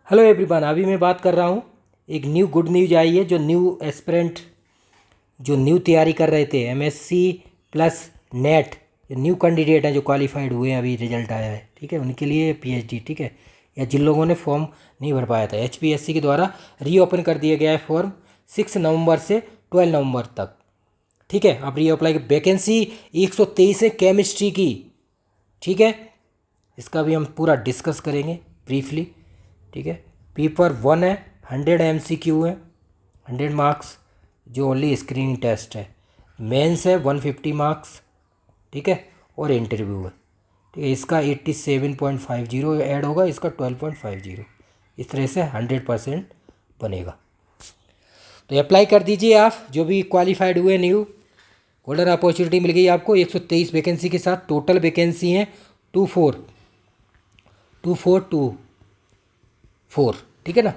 Hello everyone, अभी मैं बात कर रहा हूँ। एक न्यू गुड न्यूज आई है। जो न्यू एस्पिरेंट जो न्यू तैयारी कर रहे थे MSc plus net, new candidate हैं जो क्वालिफाइड हुए हैं, अभी रिजल्ट आया है, ठीक है, उनके लिए पीएचडी, ठीक है, या जिन लोगों ने फॉर्म नहीं भर पाया था, एचपीएससी के द्वारा रीओपन कर दिया गया है फॉर्म 6 नवंबर से 12 नवंबर तक, ठीक है। अब रीअप्लाई की वैकेंसी 123 है केमिस्ट्री की, ठीक है। इसका भी हम पूरा डिस्कस करेंगे ब्रीफली, ठीक है। पेपर 1 है, 100 MCQ है, 100 मार्क्स, जो ओनली स्क्रीनिंग टेस्ट है। मेंस है 150 मार्क्स, ठीक है, और इंटरव्यू है, ठीक है। इसका 87.50 ऐड होगा, इसका 12.50, इस तरह से 100% बनेगा। तो अप्लाई कर दीजिए आप जो भी क्वालिफाइड हुए न्यू। गोल्डन अपॉर्चुनिटी मिल गई आपको 123 वैकेंसी के साथ। टोटल वैकेंसी हैं 24, ठीक है ना,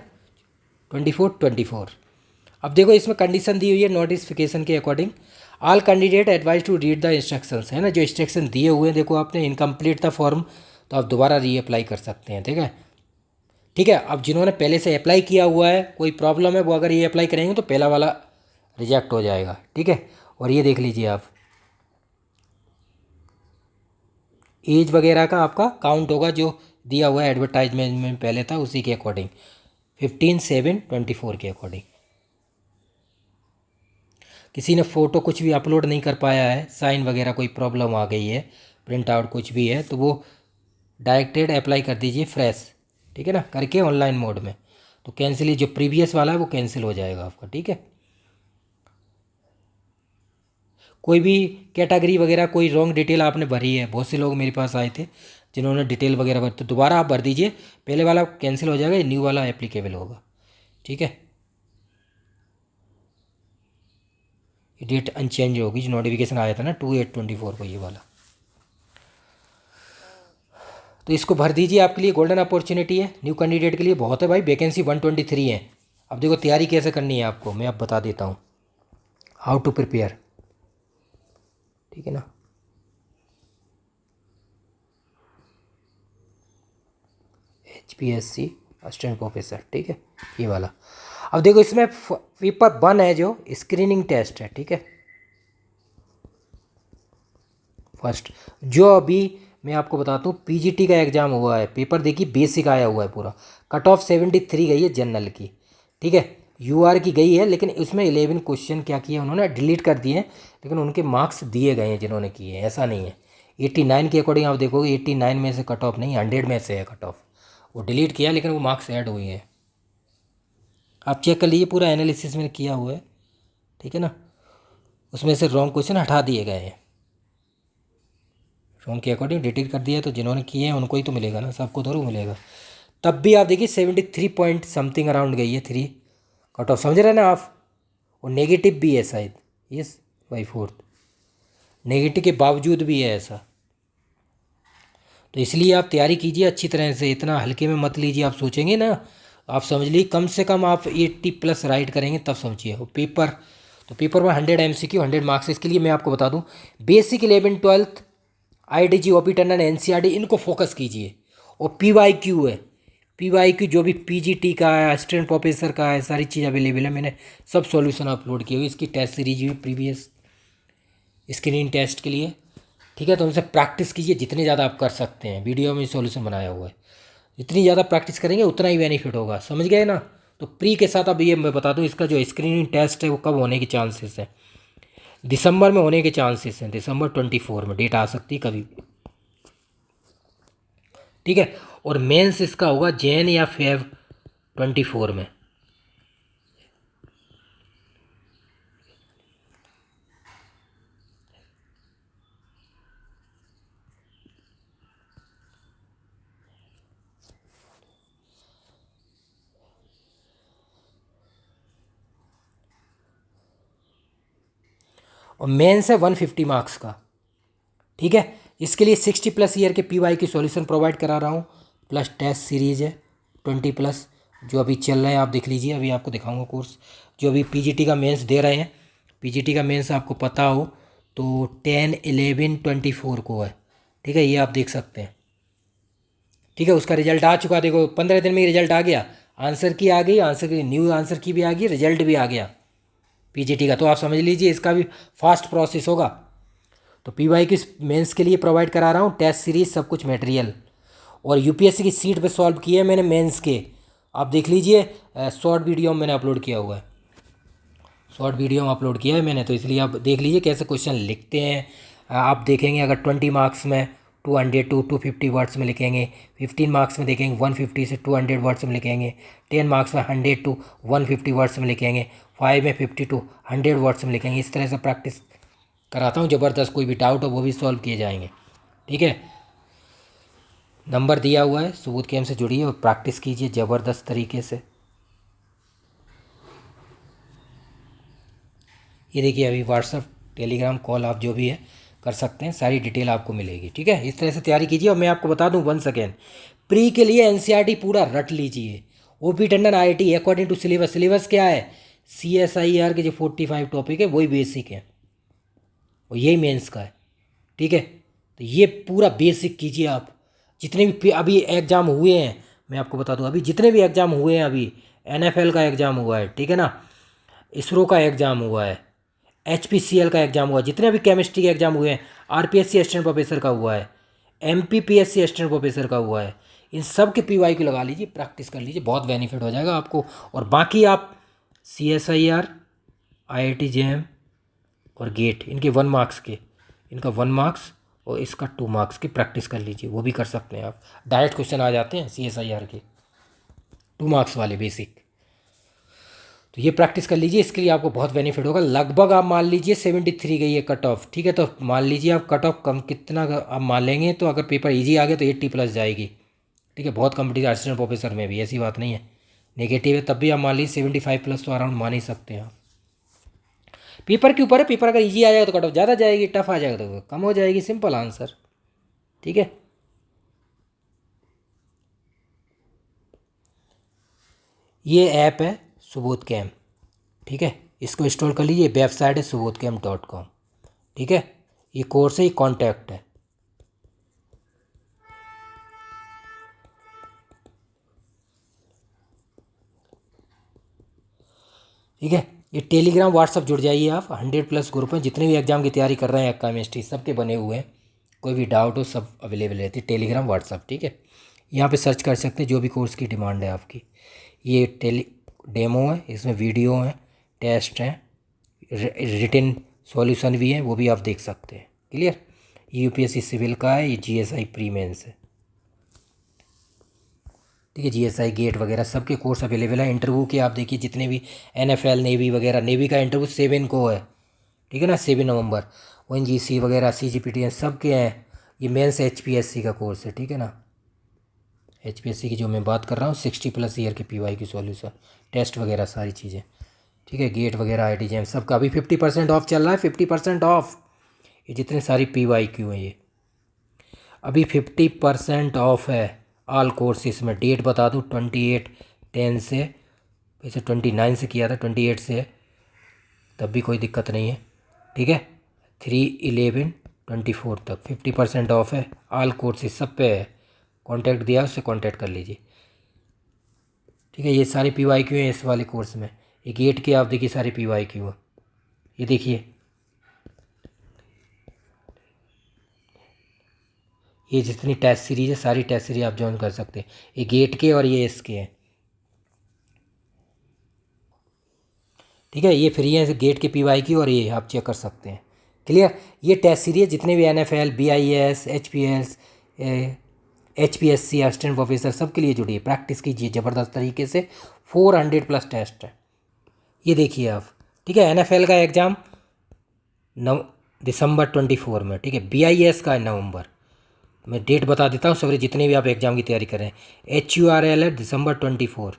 24। अब देखो इसमें कंडीशन दी हुई है नोटिफिकेशन के according. All candidate advise to read the instructions, है ना, जो इंस्ट्रक्शन दिए हुए हैं। देखो आपने इनकम्प्लीट था फॉर्म, तो आप दोबारा रीअप्लाई कर सकते हैं, ठीक है, ठीक है। अब जिन्होंने पहले से अप्लाई किया हुआ है, कोई प्रॉब्लम है, वो अगर ये अप्लाई करेंगे तो पहला वाला रिजेक्ट हो जाएगा, ठीक है। और ये देख लीजिए आप, एज वगैरह का आपका काउंट होगा जो दिया हुआ है एडवर्टाइजमेंट में पहले था, उसी के अकॉर्डिंग 15/7/24 के अकॉर्डिंग। किसी ने फ़ोटो कुछ भी अपलोड नहीं कर पाया है, साइन वगैरह कोई प्रॉब्लम आ गई है, प्रिंट आउट कुछ भी है, तो वो डायरेक्टेड अप्लाई कर दीजिए फ्रेश, ठीक है ना, करके ऑनलाइन मोड में। तो कैंसिल, जो प्रीवियस वाला है वो कैंसिल हो जाएगा आपका, ठीक है। कोई भी कैटेगरी वगैरह कोई रॉन्ग डिटेल आपने भरी है, बहुत से लोग मेरे पास आए थे जिन्होंने डिटेल वगैरह भरी, तो दोबारा आप भर दीजिए, पहले वाला कैंसिल हो जाएगा, ये न्यू वाला एप्लीकेबल होगा, ठीक है। ये डेट अनचेंज होगी, जो नोटिफिकेशन आया था ना 2/8/24 को, ये वाला। तो इसको भर दीजिए, आपके लिए गोल्डन अपॉर्चुनिटी है, न्यू कैंडिडेट के लिए बहुत है भाई। वैकेंसी 123 है। अब देखो तैयारी कैसे करनी है आपको, मैं अब बता देता हूँ हाउ टू प्रिपेयर, ठीक है ना। HPSC असिस्टेंट प्रोफेसर, ठीक है, ये वाला। अब देखो इसमें पेपर 1 है जो स्क्रीनिंग टेस्ट है, ठीक है। फर्स्ट जो अभी मैं आपको बताता हूँ, पीजीटी का एग्ज़ाम हुआ है, पेपर देखिए बेसिक आया हुआ है पूरा। कट ऑफ 73 गई है जनरल की, ठीक है। यूआर की गई है, लेकिन उसमें 11 क्वेश्चन क्या किए उन्होंने, डिलीट कर दिए हैं, लेकिन उनके मार्क्स दिए गए हैं जिन्होंने किए हैं, ऐसा नहीं है। 89 के अकॉर्डिंग आप देखोगे, 89 में से कट ऑफ नहीं, 100 में से है कट ऑफ। वो डिलीट किया लेकिन वो मार्क्स ऐड हुए हैं, आप चेक कर लीजिए, पूरा एनालिसिस मैंने किया हुआ है, ठीक है ना। उसमें से रॉन्ग क्वेश्चन हटा दिए गए हैं, रॉन्ग के अकॉर्डिंग डिलीट कर दिया है, तो जिन्होंने किए हैं उनको ही तो मिलेगा ना, सबको थोड़ा मिलेगा। तब भी आप देखिए 73 पॉइंट समथिंग अराउंड गई है, 3 कट ऑफ, समझ रहे हैं ना आप। और नेगेटिव भी है शायद, यस बाई 4, नेगेटिव के बावजूद भी है ऐसा। तो इसलिए आप तैयारी कीजिए अच्छी तरह से, इतना हल्के में मत लीजिए। आप सोचेंगे ना, आप समझ लीजिए कम से कम आप 80+ राइट करेंगे तब समझिए। और पेपर, तो पेपर में 100 MCQ 100 मार्क्स। इसके लिए मैं आपको बता दूं, basic 11th 12th IDG OP Tandon NCERT इनको फोकस कीजिए। और PYQ है, PYQ जो भी PGT का है, असिस्टेंट प्रोफेसर का है, सारी चीज़ अवेलेबल है, मैंने सब सॉल्यूशन अपलोड किए हुए। इसकी टेस्ट सीरीज भी प्रीवियस स्क्रीनिंग टेस्ट के लिए, ठीक है। तो उनसे प्रैक्टिस कीजिए जितने ज़्यादा आप कर सकते हैं, वीडियो में सॉल्यूशन बनाया हुआ है, जितनी ज़्यादा प्रैक्टिस करेंगे उतना ही बेनिफिट होगा, समझ गए ना। तो प्री के साथ अब ये मैं बता दूं, इसका जो स्क्रीनिंग टेस्ट है वो कब होने के चांसेस हैं, दिसंबर में होने के चांसेस हैं, दिसंबर 24 में डेट आ सकती है कभी भी, ठीक है। और मेंस इसका होगा जैन या फेब 24 में। और मेंस है 150 मार्क्स का, ठीक है। इसके लिए 60+ ईयर के PY की सॉल्यूशन प्रोवाइड करा रहा हूँ, प्लस टेस्ट सीरीज है 20+ जो अभी चल रहे हैं, आप देख लीजिए, अभी आपको दिखाऊंगा कोर्स जो अभी PGT का मेंस दे रहे हैं। PGT का मेंस आपको पता हो तो 10/11/24 को है, ठीक है, ये आप देख सकते हैं, ठीक है। उसका रिजल्ट आ चुका, देखो 15 दिन में ही रिजल्ट आ गया। आंसर की आ गई, आंसर की न्यू आंसर की भी आ गई, रिजल्ट भी आ गया पीजीटी का। तो आप समझ लीजिए इसका भी फास्ट प्रोसेस होगा। तो पीवाई की मेंस के लिए प्रोवाइड करा रहा हूँ टेस्ट सीरीज सब कुछ मटेरियल, और यूपीएससी की सीट पे सॉल्व किए मैंने मेंस के। आप देख लीजिए शॉर्ट वीडियो में मैंने अपलोड किया हुआ है, शॉर्ट वीडियो में अपलोड किया है मैंने, तो इसलिए आप देख लीजिए कैसे क्वेश्चन लिखते हैं। आप देखेंगे अगर 20 मार्क्स में 200 टू 250 वर्ड्स में लिखेंगे, 15 मार्क्स में देखेंगे 150 से 200 वर्ड्स में लिखेंगे, 10 मार्क्स में 100 टू 150 वर्ड्स में लिखेंगे, 5 में 50 टू 100 वर्ड्स में लिखेंगे। इस तरह से प्रैक्टिस कराता हूँ ज़बरदस्त। कोई भी डाउट हो वो भी सॉल्व किए जाएंगे, ठीक है। नंबर दिया हुआ है, सबूत कैम्प से जुड़िए और प्रैक्टिस कीजिए ज़बरदस्त तरीके से। ये देखिए अभी व्हाट्सअप टेलीग्राम कॉल आप जो भी है कर सकते हैं, सारी डिटेल आपको मिलेगी, ठीक है। इस तरह से तैयारी कीजिए। और मैं आपको बता दूं वन सेकेंड, प्री के लिए एनसीईआरटी पूरा रट लीजिए। OP Tandon IIT according to syllabus, syllabus क्या है, सीएसआईआर के जो 45 टॉपिक है वही बेसिक है और यही मेंस का है, ठीक है। तो ये पूरा बेसिक कीजिए आप। जितने भी अभी एग्ज़ाम हुए हैं मैं आपको बता दूं, अभी जितने भी एग्ज़ाम हुए हैं, अभी एनएफएल का एग्ज़ाम हुआ है, ठीक है ना, इसरो का एग्ज़ाम हुआ है, एचपीसीएल का एग्ज़ाम हुआ है, जितने भी केमिस्ट्री के एग्ज़ाम हुए हैं, आरपीएससी असिस्टेंट प्रोफेसर का हुआ है, एमपीपीएससी असिस्टेंट प्रोफेसर का हुआ है, इन सब के पीवाई को लगा लीजिए, प्रैक्टिस कर लीजिए, बहुत बेनिफिट हो जाएगा आपको। और बाकी आप सीएसआईआर, आईआईटी जेएम और गेट, इनके 1 मार्क्स के, इनका 1 मार्क्स और इसका 2 मार्क्स की प्रैक्टिस कर लीजिए, वो भी कर सकते हैं आप। डायरेक्ट क्वेश्चन आ जाते हैं सीएसआईआर के 2 मार्क्स वाले बेसिक। तो ये प्रैक्टिस कर लीजिए, इसके लिए आपको बहुत बेनिफिट होगा। लगभग आप मान लीजिए 73 गई है कट ऑफ, ठीक है। तो मान लीजिए आप कट ऑफ कम कितना आप मान लेंगे, तो अगर पेपर इजी आ गया तो 80+ जाएगी, ठीक है। बहुत कंपटीशन असिस्टेंट प्रोफेसर में भी ऐसी बात नहीं है, नेगेटिव है तब भी आप मान लीजिए 75+ तो अराउंड मान ही सकते हैं आप। पेपर के ऊपर है, पेपर अगर ईजी आ जाएगा तो कट ऑफ ज़्यादा जाएगी, टफ आ जाएगा तो कम हो जाएगी, सिंपल आंसर, ठीक है। ये ऐप है सुबोध कैम्प, ठीक है, इसको इंस्टॉल कर लीजिए। वेबसाइट है subodhcamp.com, ठीक है। ये कोर्स है, ये कॉन्टैक्ट है, ठीक है। ये टेलीग्राम व्हाट्सअप जुड़ जाइए आप, 100+ ग्रुप हैं, जितने भी एग्जाम की तैयारी कर रहे हैं केमिस्ट्री सबके बने हुए हैं, कोई भी डाउट हो सब अवेलेबल रहती है टेलीग्राम व्हाट्सअप, ठीक है। यहाँ पे सर्च कर सकते हैं जो भी कोर्स की डिमांड है आपकी। ये डेमो है, इसमें वीडियो है, टेस्ट हैं, रिटन सॉल्यूशन भी है, वो भी आप देख सकते हैं, क्लियर। ये यूपीएससी सिविल का है, ये जीएसआई प्री मेंस है, ठीक है। जीएसआई गेट वगैरह सबके कोर्स अवेलेबल है। इंटरव्यू के आप देखिए जितने भी एनएफएल नेवी वगैरह, नेवी का इंटरव्यू 7 को है, ठीक है ना, 7 नवंबर। ओएनजीसी वगैरह सीजीपीटी सबके हैं। ये मेंस एचपीएससी का कोर्स है, ठीक है ना, एचपीएससी की जो मैं बात कर रहा हूँ 60+ ईयर के पीवाई की सॉल्यूशन, टेस्ट वगैरह सारी चीज़ें, ठीक है। गेट वगैरह आईटी जेम सबका अभी 50% ऑफ चल रहा है, 50% ऑफ। ये जितने सारी पीवाई क्यू हैं ये अभी 50% ऑफ है ऑल कोर्सेज में। डेट बता दूँ 28/10 से, वैसे 29 से किया था, 28 से है, तब भी कोई दिक्कत नहीं है, ठीक है। 3/11/24 तक 50% ऑफ है, ऑल कोर्सेज सब पे है। कॉन्टैक्ट दिया उससे कॉन्टैक्ट कर लीजिए, ठीक है। ये सारी पीवाई क्यू हैं इस वाले कोर्स में। ये गेट के आप देखिए सारी पीवाई क्यू है, ये देखिए, ये जितनी टेस्ट सीरीज है सारी टेस्ट सीरीज आप ज्वाइन कर सकते हैं। ये गेट के और ये इसके हैं, ठीक है। ये फ्री है गेट के पीवाई की, और ये आप चेक कर सकते हैं, क्लियर। ये टेस्ट सीरीज जितने भी NFL, BIS, HPS, HPSC assistant professor सबके लिए जुड़िए, प्रैक्टिस कीजिए ज़बरदस्त तरीके से। 400+ टेस्ट है, ये देखिए आप, ठीक है। एनएफएल का एग्ज़ाम दिसंबर 24 में, ठीक है। बीआईएस का है नवंबर। मैं डेट बता देता हूँ सवेरे, जितने भी आप एग्ज़ाम की तैयारी कर रहे हैं। HURL है दिसंबर 24,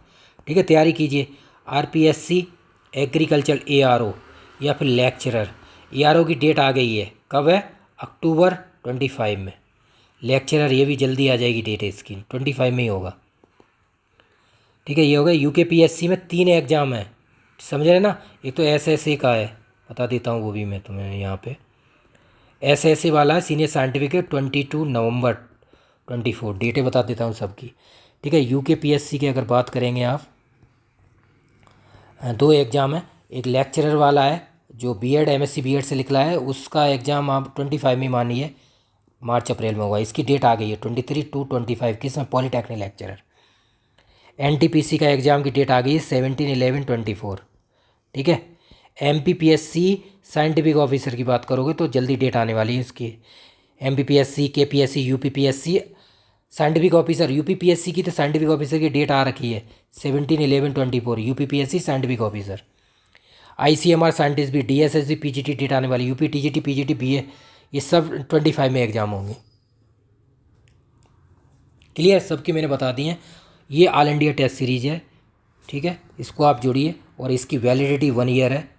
ठीक है, तैयारी कीजिए। आरपीएससी एग्रीकल्चर ARO या फिर लेक्चरर ARO की डेट आ गई है, कब है, अक्टूबर 25 में। लेक्चरर ये भी जल्दी आ जाएगी डेट इसकी, 25 में ही होगा, ठीक है। ये होगा। यूकेपीएससी में 3 एग्ज़ाम है, समझ रहे ना। एक तो SSA का है, बता देता हूँ वो भी मैं तुम्हें यहाँ पे। SSA वाला है सीनियर साइंटिफिक 22 नवंबर 24, डेटें बता देता हूँ सबकी। ठीक है। यूकेपीएससी की अगर बात करेंगे आप, दो एग्ज़ाम है। एक लेक्चरर वाला है जो बीएड एमएससी बीएड से निकला है, उसका एग्ज़ाम आप 25 में मानिए, मार्च अप्रैल में होगा। इसकी डेट आ गई है 23/2/25, किसमें, पॉलीटेक्निक लेक्चरर। एनटीपीसी का एग्ज़ाम की डेट आ गई है 17/11/24। ठीक है। एमपीपीएससी साइंटिफिक ऑफिसर की बात करोगे तो जल्दी डेट आने वाली है इसकी। MPPSC, KPSC, UPPSC scientific officer, UPPSC की तो साइंटिफिक ऑफिसर की डेट आ रखी है 17/11/24, UPPSC scientific officer. ICMR scientist भी, डीएसएसबी, पीजीटी डेट आने वाली, यूपी टीजीटी, पीजीटी, बीए, ये सब 25 में एग्ज़ाम होंगे। क्लियर, सबकी मैंने बता दी हैं। ये ऑल इंडिया टेस्ट सीरीज है। ठीक है, इसको आप जोड़िए और इसकी वैलिडिटी 1 ईयर है।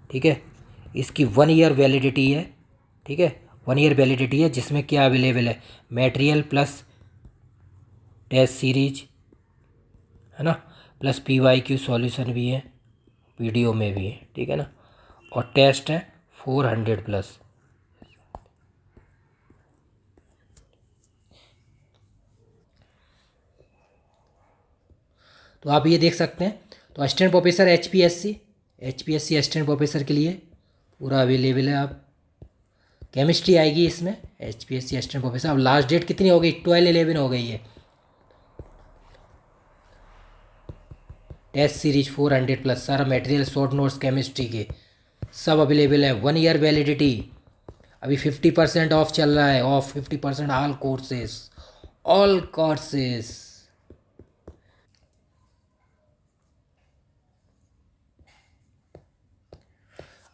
ठीक है, इसकी 1 ईयर वैलिडिटी है। ठीक है, 1 ईयर वैलिडिटी है, जिसमें क्या अवेलेबल है, मटेरियल प्लस टेस्ट सीरीज है ना, प्लस पीवाईक्यू सॉल्यूशन भी है, वीडियो में भी है। ठीक है ना, और टेस्ट है 400+। तो आप ये देख सकते हैं। तो assistant professor HPSC assistant professor के लिए पूरा अवेलेबल है। आप केमिस्ट्री आएगी इसमें, एचपीएससी असिस्टेंट प्रोफेसर। अब लास्ट डेट कितनी हो गई, 12/11 हो गई है। टेस्ट सीरीज 400+, सारा मटेरियल, शॉर्ट नोट्स केमिस्ट्री के सब अवेलेबल है। 1 ईयर वैलिडिटी। अभी 50% ऑफ चल रहा है, of 50% all courses, all courses.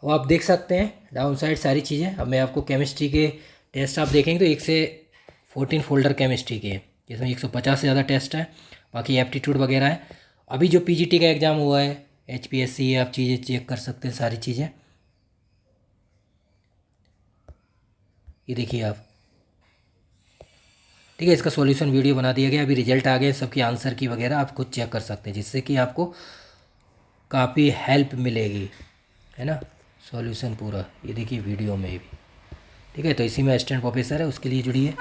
अब आप देख सकते हैं डाउन साइड सारी चीज़ें। अब मैं आपको केमिस्ट्री के टेस्ट आप देखेंगे तो 1 से 14 फोल्डर केमिस्ट्री के, जिसमें 150 से ज़्यादा टेस्ट है, बाकी एप्टीट्यूड वगैरह है। अभी जो पीजीटी का एग्ज़ाम हुआ है एचपीएससी, आप चीज़ें चेक कर सकते हैं सारी चीज़ें। ये देखिए आप। ठीक है, इसका सॉल्यूशन वीडियो बना दिया गया, अभी रिजल्ट आ गया, सबकी आंसर की वगैरह आप खुद चेक कर सकते हैं, जिससे कि आपको काफ़ी हेल्प मिलेगी, है ना। सॉल्यूशन पूरा ये देखिए वीडियो में भी। ठीक है, तो इसी में असिस्टेंट प्रोफेसर है, उसके लिए जुड़िए।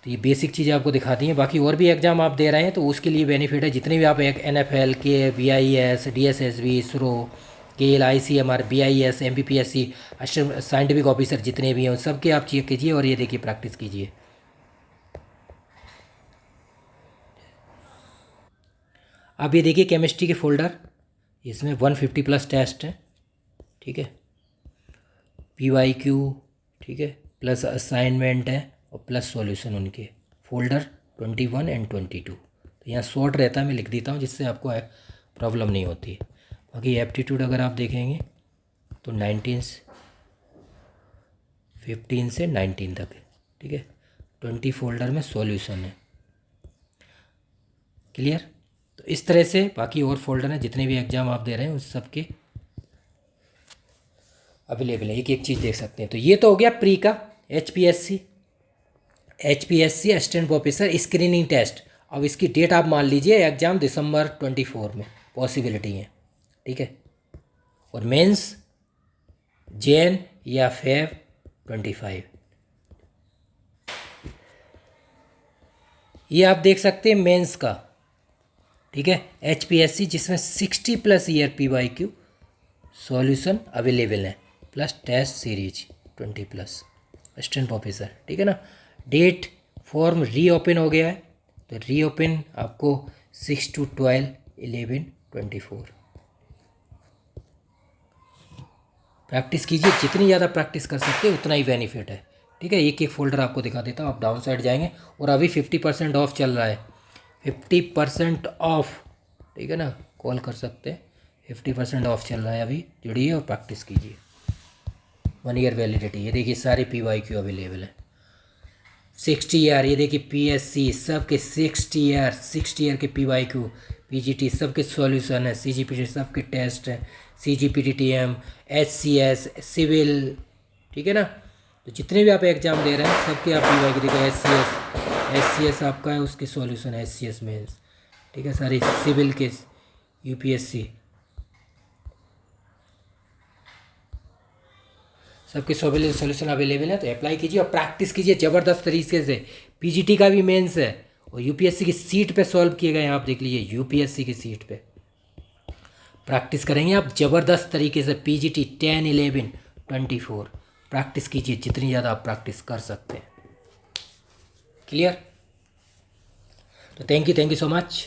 तो ये बेसिक चीज़ें आपको दिखाती हैं। बाकी और भी एग्ज़ाम आप दे रहे हैं तो उसके लिए बेनिफिट है। जितने भी आप NFL के, BIS, DSSB, ISRO, KL, ICMR, BIS, MPPSC scientific officer जितने भी हैं उन सब के आप चेक कीजिए और ये देखिए प्रैक्टिस कीजिए। आप ये देखिए केमिस्ट्री के फोल्डर, इसमें 150+ टेस्ट हैं। ठीक है, PYQ, ठीक है, प्लस असाइनमेंट है और प्लस सॉल्यूशन उनके फोल्डर 21 और 22। तो यहाँ शॉर्ट रहता है, मैं लिख देता हूँ जिससे आपको प्रॉब्लम नहीं होती। बाकी एप्टीट्यूड अगर आप देखेंगे तो 15 से 19 तक है। ठीक है, 20 फोल्डर में सॉल्यूशन है। क्लियर। तो इस तरह से बाकी और फोल्डर हैं, जितने भी एग्ज़ाम आप दे रहे हैं उस सब के अवेलेबल है। एक एक चीज़ देख सकते हैं। तो ये तो हो गया प्री का HPSC assistant professor screening test. अब इसकी डेट आप मान लीजिए, एग्ज़ाम दिसंबर 24 में पॉसिबिलिटी है। ठीक है, और मेंस जैन या फेब 25। ये आप देख सकते हैं मेंस का। ठीक है, एचपीएससी जिसमें 60+ ईयर PYQ सॉल्यूशन अवेलेबल है, plus test series 20+ assistant professor. ठीक है ना। डेट फॉर्म रीओपन हो गया है, तो रीओपन आपको 6/12/11/24। प्रैक्टिस कीजिए, जितनी ज़्यादा प्रैक्टिस कर सकते हैं उतना ही बेनिफिट है। ठीक है, एक एक फोल्डर आपको दिखा देता हूँ। आप डाउन साइड जाएंगे और अभी 50% ऑफ चल रहा है, 50% ऑफ। ठीक है ना, कॉल कर सकते हैं, 50% ऑफ चल रहा है अभी। जुड़िए और प्रैक्टिस कीजिए। 1 ईयर वैलिडिटी। ये देखिए सारे PYQ अवेलेबल है। 60 ईयर, ये देखिए PSC सब के 60 ईयर के PYQ, PGT सब के सॉल्यूशन है, CGPT सब के टेस्ट है, CGPTTM, HCS, सिविल। ठीक है ना। तो जितने भी आप एग्ज़ाम दे रहे हैं सबके आप PYQ देखिए। SCS आपका है, उसके सॉल्यूशन है, SCS मेंस। ठीक है, सारे सिविल के, UPSC सबके सॉल्यूशन अवेलेबल है। तो अप्लाई कीजिए और प्रैक्टिस कीजिए ज़बरदस्त तरीके से। PGT का भी मेंस है और यूपीएससी की सीट पे सॉल्व किए गए हैं, आप देख लीजिए यूपीएससी की सीट पे प्रैक्टिस करेंगे आप ज़बरदस्त तरीके से। पीजीटी 10, 11, 24 प्रैक्टिस कीजिए जितनी ज़्यादा आप प्रैक्टिस कर सकते हैं। क्लियर? तो थैंक यू सो मच।